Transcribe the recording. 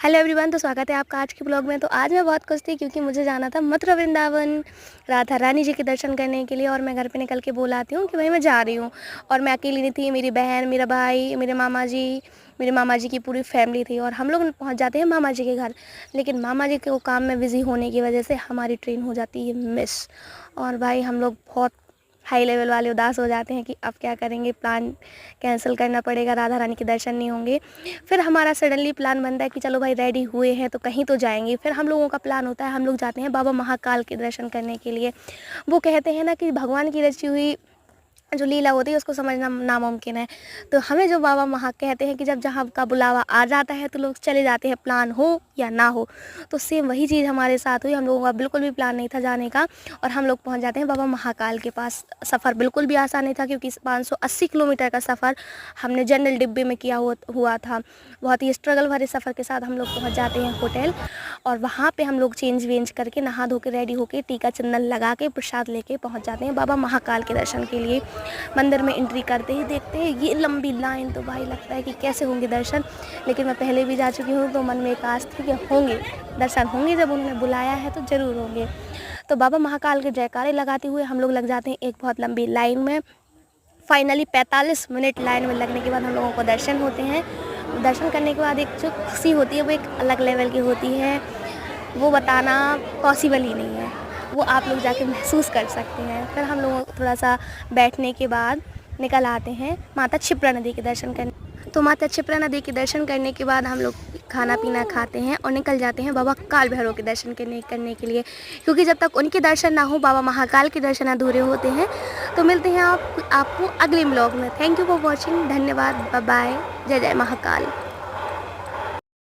Hello everyone, तो स्वागत है आपका आज के ब्लॉग में। तो आज मैं बहुत खुश थी क्योंकि मुझे जाना था मथुरा वृंदावन राधा रानी जी के दर्शन करने के लिए। और मैं घर पे निकल के बोल आती हूँ कि भाई मैं जा रही हूँ। और मैं अकेली नहीं थी, मेरी बहन, मेरा भाई, मेरे मामा जी की पूरी फैमिली थी। और हम लोग पहुँच जाते हैं मामा जी के घर। लेकिन मामा जी के वो काम में बिज़ी होने की वजह से हमारी ट्रेन हो जाती है मिस। और भाई हम लोग बहुत हाई लेवल वाले उदास हो जाते हैं कि अब क्या करेंगे, प्लान कैंसिल करना पड़ेगा, राधा रानी के दर्शन नहीं होंगे। फिर हमारा सडनली प्लान बनता है कि चलो भाई रेडी हुए हैं तो कहीं तो जाएंगे। फिर हम लोगों का प्लान होता है, हम लोग जाते हैं बाबा महाकाल के दर्शन करने के लिए। वो कहते हैं ना कि भगवान की रची हुई जो लीला होती है उसको समझना नामुमकिन है। तो हमें जो बाबा वहाँ कहते हैं कि जब जहाँ का बुलावा आ जाता है तो लोग चले जाते हैं, प्लान हो या ना हो। तो सेम वही चीज़ हमारे साथ हुई। हम लोगों का बिल्कुल भी प्लान नहीं था जाने का और हम लोग पहुँच जाते हैं बाबा महाकाल के पास। सफ़र बिल्कुल भी आसान नहीं था क्योंकि 580 किलोमीटर का सफ़र हमने जनरल डिब्बे में किया हुआ था। बहुत ही स्ट्रगल भरे सफ़र के साथ हम लोग पहुँच जाते हैं होटल। और वहाँ पे हम लोग चेंज वेंज करके नहा धो के रेडी होके टीका चंदन लगा के प्रसाद लेके पहुँच जाते हैं बाबा महाकाल के दर्शन के लिए। मंदिर में एंट्री करते ही देखते हैं ये लंबी लाइन, तो भाई लगता है कि कैसे होंगे दर्शन। लेकिन मैं पहले भी जा चुकी हूँ तो मन में एक आस थी कि होंगे दर्शन, होंगे, जब उन्होंने बुलाया है तो ज़रूर होंगे। तो बाबा महाकाल के जयकारे लगाते हुए हम लोग लग जाते हैं एक बहुत लंबी लाइन में। फाइनली 45 मिनट लाइन में लगने के बाद हम लोगों को दर्शन होते हैं। दर्शन करने के बाद एक जो खुशी होती है वो एक अलग लेवल की होती है, वो बताना पॉसिबल ही नहीं है, वो आप लोग जाके महसूस कर सकते हैं। फिर हम लोग थोड़ा सा बैठने के बाद निकल आते हैं माता क्षिप्रा नदी के दर्शन करने। तो माता क्षिप्रा नदी के दर्शन करने के बाद हम लोग खाना पीना खाते हैं और निकल जाते हैं बाबा काल भैरव के दर्शन करने के लिए, क्योंकि जब तक उनके दर्शन ना हो बाबा महाकाल के दर्शन अधूरे होते हैं। तो मिलते हैं आपको अगले ब्लॉग में। थैंक यू फॉर वॉचिंग, धन्यवाद, बाय बाय, जय जय महाकाल।